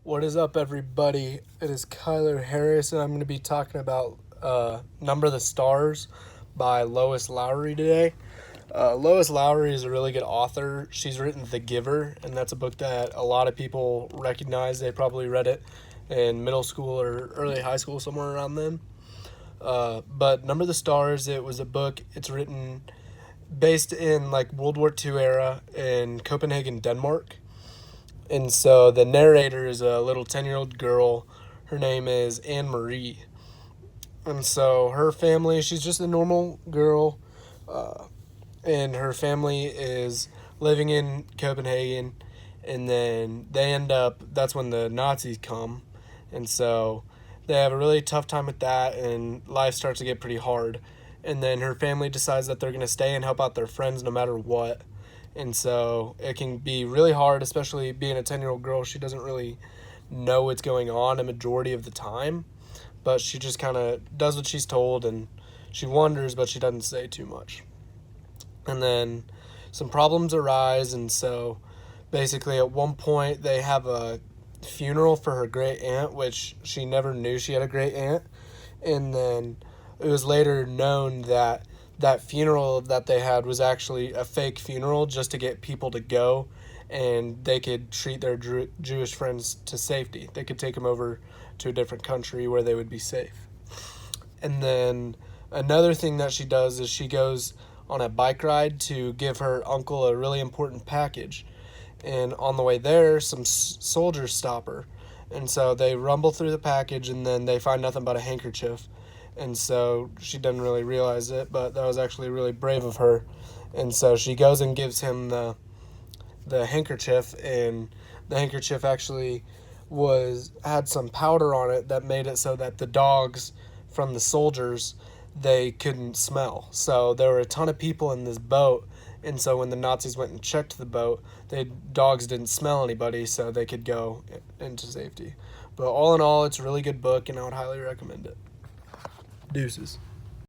What is up, everybody? It is Kyler Harris, and I'm going to be talking about Number of the Stars by Lois Lowry today. Lois Lowry is a really good author. She's written The Giver, and that's a book that a lot of people recognize. They probably read it in middle school or early high school, somewhere around then. But Number of the Stars, it was a book. It's written based in like World War II era in Copenhagen, Denmark. And so the narrator is a little 10-year-old girl. Her name is Anne Marie. And so her family, she's just a normal girl. And her family is living in Copenhagen. And then that's when the Nazis come. And so they have a really tough time with that, and life starts to get pretty hard. And then her family decides that they're going to stay and help out their friends no matter what. And so it can be really hard, especially being a 10-year-old girl. She doesn't really know what's going on a majority of the time, but she just kind of does what she's told, and she wonders, but she doesn't say too much. And then some problems arise, and so basically at one point they have a funeral for her great aunt, which she never knew she had a great aunt. And then it was later known that that funeral that they had was actually a fake funeral just to get people to go, and they could treat their Jewish friends to safety. They could take them over to a different country where they would be safe. And then another thing that she does is she goes on a bike ride to give her uncle a really important package. And on the way there, some soldiers stop her. And so they rumble through the package, and then they find nothing but a handkerchief. And so she doesn't really realize it, but that was actually really brave of her. And so she goes and gives him the handkerchief, and the handkerchief actually had some powder on it that made it so that the dogs from the soldiers, they couldn't smell. So there were a ton of people in this boat, and so when the Nazis went and checked the boat, dogs didn't smell anybody, so they could go into safety. But all in all, it's a really good book, and I would highly recommend it. Deuces.